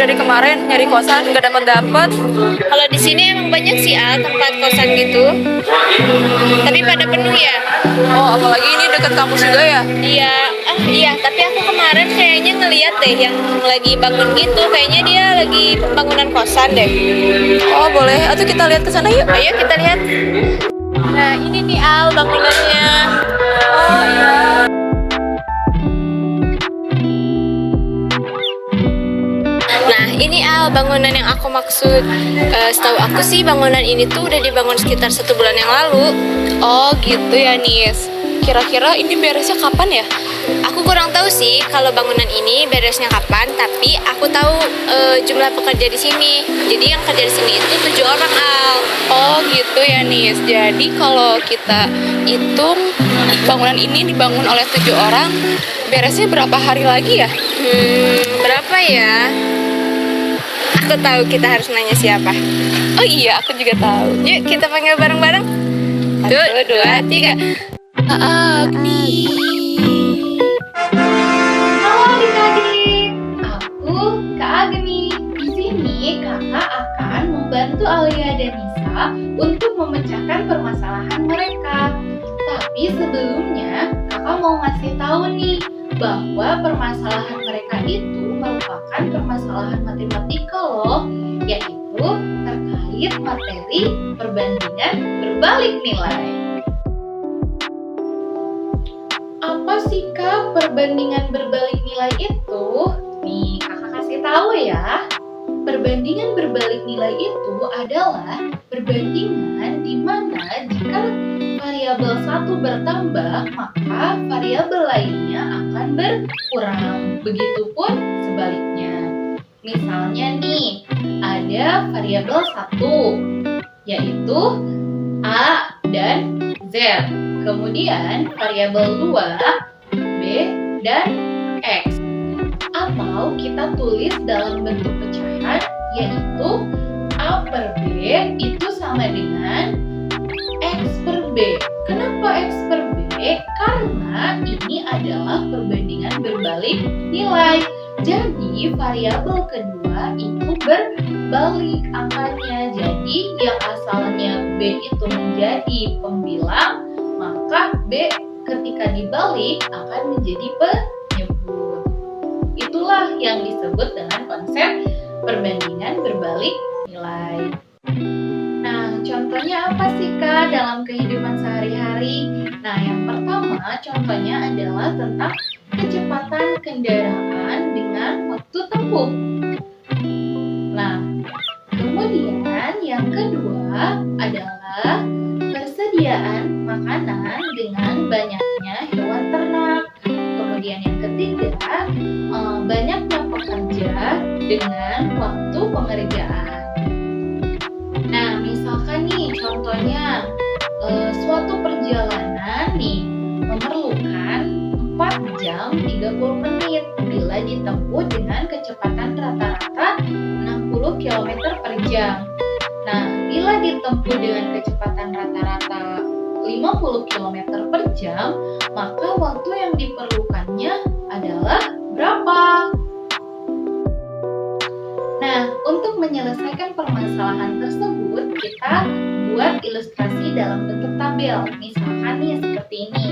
dari kemarin nyari kosan nggak dapat. Kalau di sini emang banyak sih tempat kosan gitu, tapi pada penuh ya. Oh, apalagi ini dekat kampus juga ya. Iya, iya. Tapi aku kemarin kayaknya ngeliat deh yang lagi bangun gitu. Kayaknya dia lagi pembangunan kosan deh. Oh, boleh. Atau kita lihat ke sana yuk. Ayo kita lihat. Nah ini nih bangunannya. Oh iya. Nah ini bangunan yang aku maksud. Setahu aku sih bangunan ini tuh udah dibangun sekitar 1 bulan yang lalu. Oh gitu ya Nis. Kira-kira ini beresnya kapan ya? Aku kurang tahu sih kalau bangunan ini beresnya kapan, tapi aku tahu jumlah pekerja di sini. Jadi yang kerja di sini itu 7 orang Oh gitu ya Nis. Jadi kalau kita hitung bangunan ini dibangun oleh 7 orang, beresnya berapa hari lagi ya? Berapa ya? Aku tahu, kita harus nanya siapa. Oh iya, aku juga tahu. Yuk kita panggil bareng-bareng. 1, 2, 3. Agni. Halo adik-adik, aku Kak Agni. Di sini kakak akan membantu Alia dan Nisa untuk memecahkan permasalahan mereka. Tapi sebelumnya kakak mau ngasih tahu nih bahwa permasalahan mereka itu merupakan permasalahan matematika loh, yaitu terkait materi perbandingan berbalik nilai. Apa sih Kak perbandingan berbalik nilai itu? Nih kakak kasih tahu ya. Perbandingan berbalik nilai itu adalah perbandingan di mana jika variabel satu bertambah, maka variabel lainnya akan berkurang. Begitupun sebaliknya. Misalnya nih, ada variabel 1, yaitu A dan Z. Kemudian variabel 2, B dan X. Atau kita tulis dalam bentuk pecahan, yaitu A per B itu sama dengan X per B. Kenapa X per B? Karena ini adalah perbandingan berbalik nilai. Jadi variabel kedua itu berbalik angkanya. Jadi yang asalnya B itu menjadi pembilang, maka B ketika dibalik akan menjadi penyebut. Itulah yang disebut dengan konsep perbandingan berbalik nilai. Nah, contohnya apa sih Kak dalam kehidupan sehari-hari? Nah, yang pertama contohnya adalah tentang kecepatan kendaraan dengan waktu tempuh. Nah, kemudian yang kedua adalah persediaan makanan dengan banyaknya hewan ternak. Kemudian yang ketiga, banyaknya pekerja dengan waktu pengerjaan. Nah, misalkan nih contohnya suatu perjalanan nih memerlukan 4 jam 30 menit bila ditempuh dengan kecepatan rata-rata 60 km per jam. Nah, bila ditempuh dengan kecepatan rata-rata 50 km per jam, maka waktu yang diperlukannya adalah berapa? Nah, untuk menyelesaikan permasalahan tersebut, kita buat ilustrasi dalam bentuk tabel. Misalkan nih seperti ini.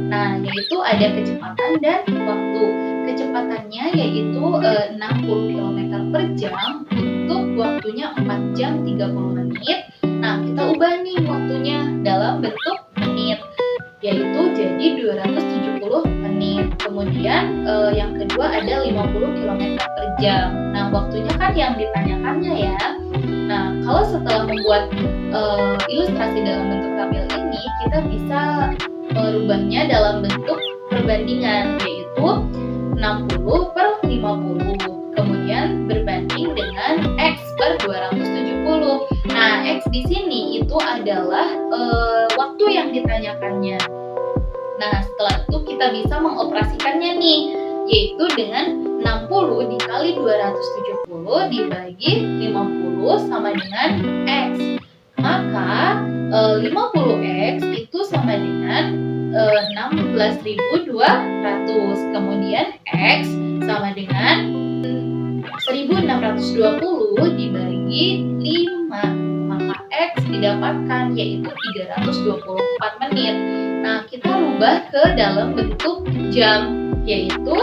Nah, yaitu ada kecepatan dan waktu. Kecepatannya yaitu 60 km per jam, untuk waktunya 4 jam 30 menit. Nah, kita ubah nih waktunya dalam bentuk menit, yaitu jadi 270 menit. Kemudian yang kedua ada 50 km per jam. Nah, waktunya kan yang ditanyakannya ya. Nah, kalau setelah membuat ilustrasi dalam bentuk tabel ini, kita bisa merubahnya dalam bentuk perbandingan, yaitu 60 per 50. Kemudian berbanding dengan X per 270. Nah, X di sini itu adalah waktu yang ditanyakannya. Nah, setelah itu kita bisa mengoperasikannya nih, yaitu dengan 60 dikali 270 dibagi 50 sama dengan X. Maka 50X itu sama dengan 16.200. Kemudian X sama dengan 1.600 420 dibagi 5, maka X didapatkan yaitu 324 menit. Nah, kita rubah ke dalam bentuk jam, yaitu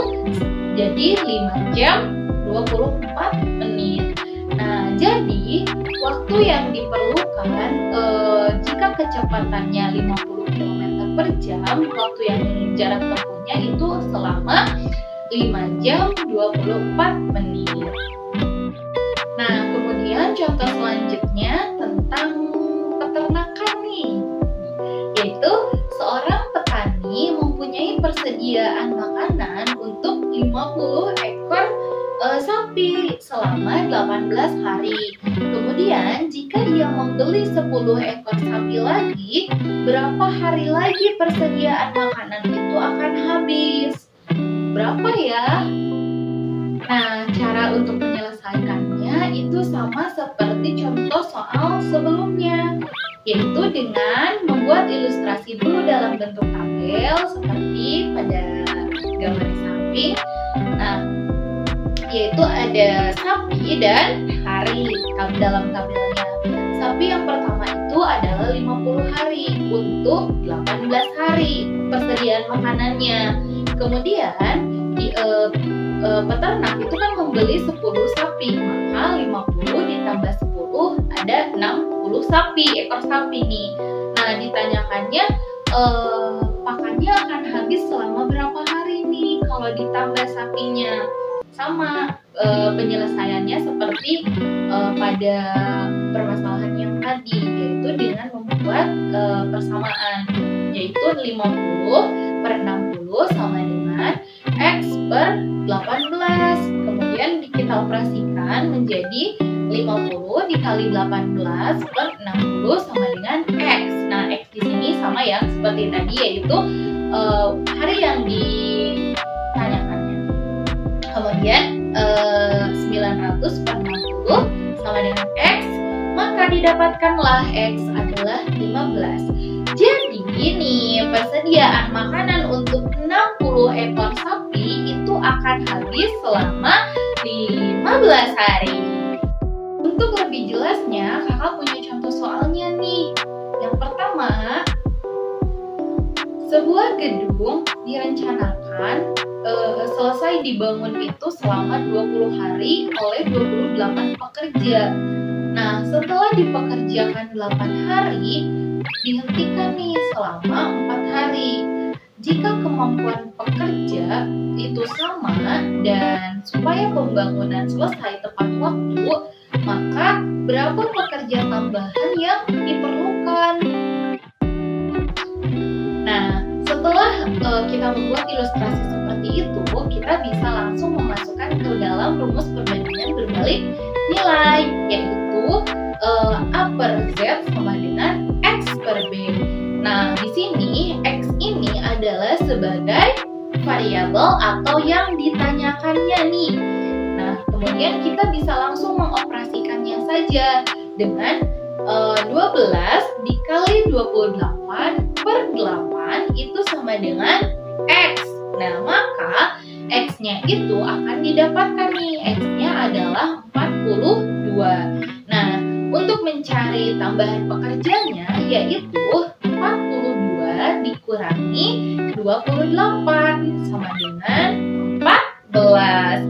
jadi 5 jam 24 menit. Nah, jadi waktu yang diperlukan jika kecepatannya 50 km per jam, waktu yang jarak tempuhnya itu selama 5 jam 24 menit. Nah, kemudian contoh selanjutnya tentang peternakan nih, yaitu seorang petani mempunyai persediaan makanan untuk 50 ekor sapi selama 18 hari. Kemudian jika dia membeli 10 ekor sapi lagi, berapa hari lagi persediaan makanan itu akan habis? Berapa ya? Nah, cara untuk menyelesaikannya itu sama seperti contoh soal sebelumnya, yaitu dengan membuat ilustrasi dulu dalam bentuk tabel seperti pada gambar di samping. Nah, yaitu ada sapi dan hari dalam tabelnya. Sapi yang pertama itu adalah 50 hari untuk 18 hari persediaan makanannya. Kemudian peternak itu kan membeli 10 sapi, maka 50 ditambah 10 ada 60 ekor sapi nih. Nah, ditanyakannya pakannya akan habis selama berapa hari nih kalau ditambah sapinya. Sama penyelesaiannya seperti pada permasalahan yang tadi, yaitu dengan membuat persamaan, yaitu 50 per 60 sama dengan X per 18. Kemudian kita operasikan menjadi 50 dikali 18 per 60 sama dengan X. Nah, X di sini sama ya seperti tadi, yaitu hari yang ditanyakannya. Kemudian 900 per 60 sama dengan X, maka didapatkanlah X adalah 15. Jadi ini persediaan makanan untuk 60 ekor sapi itu akan habis selama 15 hari. Untuk lebih jelasnya, kakak punya contoh soalnya nih. Yang pertama, sebuah gedung direncanakan selesai dibangun itu selama 20 hari oleh 28 pekerja. Nah, setelah dipekerjakan 8 hari, dihentikan nih selama 4 hari. Jika kemampuan pekerja itu sama dan supaya pembangunan selesai tepat waktu, maka berapa pekerja tambahan yang diperlukan? Nah, setelah kita membuat ilustrasi seperti itu, kita bisa langsung memasukkan ke dalam rumus perbandingan berbalik nilai, yaitu A per Z sama dengan X per B. Nah, di sini X ini adalah sebagai variabel atau yang ditanyakannya nih. Nah, kemudian kita bisa langsung mengoperasikannya saja dengan 12 dikali 28 per 8 itu sama dengan X. Nah, maka X-nya itu akan didapatkan nih. X-nya adalah 42. Nah, untuk mencari tambahan pekerjanya yaitu 42 dikurangi 28 sama dengan 14.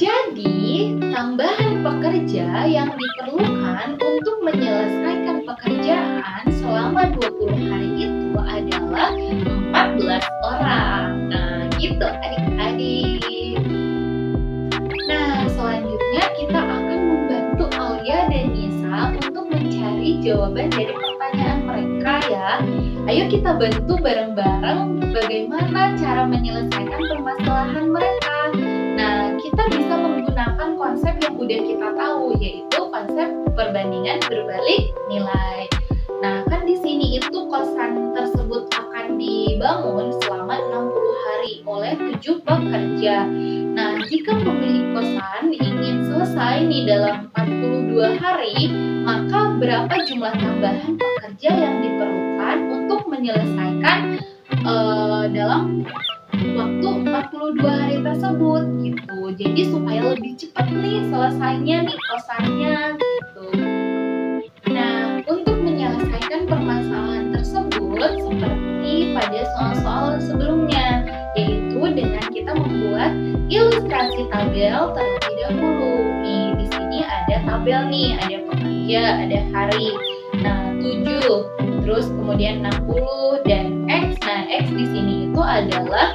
Jadi, tambahan pekerja yang diperlukan untuk menyelesaikan pekerjaan selama 20 hari itu adalah 14 orang. Nah, gitu adik-adik. Nah, selanjutnya kita akan membantu Alia dan Nisa untuk mencari jawaban dari pertanyaan mereka ya. Ayo kita bantu bareng-bareng bagaimana cara menyelesaikan permasalahan mereka. Nah, kita bisa menggunakan konsep yang udah kita tahu, yaitu konsep perbandingan berbalik nilai. Nah, kan di sini itu kosan tersebut akan dibangun selama 60 hari oleh 7 pekerja. Nah, jika pemilik kosan ingin selesai nih dalam 42 hari, maka berapa jumlah tambahan pekerja yang diperlukan untuk menyelesaikan dalam waktu 42 hari tersebut gitu. Jadi supaya lebih cepat nih selesainya nih kosannya gitu. Nah, untuk menyelesaikan permasalahan tersebut seperti pada soal-soal sebelumnya, yaitu dengan kita membuat ilustrasi tabel terlebih dahulu. Nih, di sini ada tabel nih, ada pekerja, ada hari. Nah, 7, terus kemudian 60 dan X. Nah, X di sini itu adalah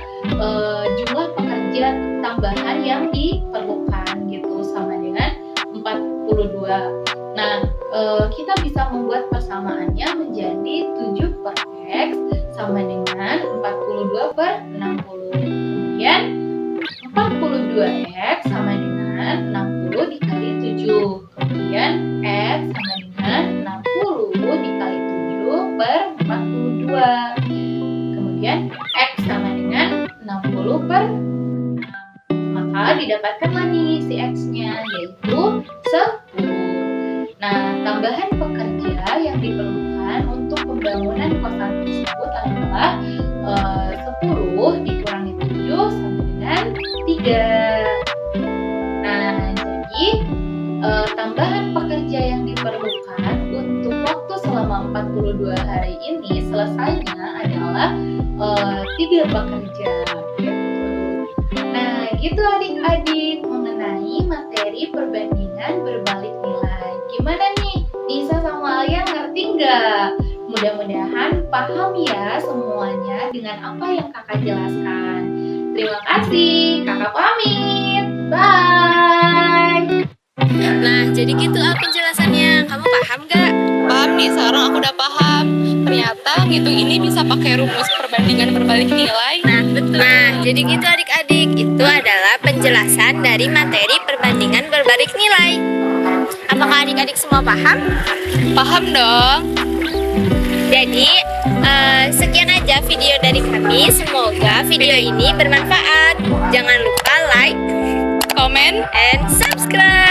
jumlah pekerja tambahan yang diperlukan gitu, sama dengan 42. Nah, kita bisa membuat persamaannya menjadi 7 per X sama dengan 42 per 60. Kemudian 42X sama dengan 60 dikali 7. Kemudian X sama dengan 60 dikali 7 per 42. Kemudian X sama dengan 60 per 6. Maka didapatkanlah nih si X-nya, yaitu 10. Nah, tambahan pekerja yang diperlukan untuk pembangunan kosan tersebut adalah 10 dikurangi 7 sama dengan 3. Nah, jadi tambahan pekerja yang diperlukan untuk waktu selama 42 hari ini selesainya adalah 3 pekerja gitu. Nah, gitu adik-adik mengenai materi perbandingan berbalik nilai. Gimana nih? Nisa sama Alia ngerti nggak? Mudah-mudahan paham ya semuanya dengan apa yang kakak jelaskan. Terima kasih, kakak pamit. Bye. Nah, jadi gitu penjelasannya. Kamu paham gak? Paham nih, sekarang aku udah paham. Ternyata ngitung ini bisa pakai rumus perbandingan berbalik nilai. Nah, betul. Nah, jadi gitu adik-adik. Itu adalah penjelasan dari materi perbandingan berbalik nilai. Apakah adik-adik semua paham? Paham dong. Jadi, sekian aja video dari kami. Semoga video ini bermanfaat. Jangan lupa like, Komen and subscribe.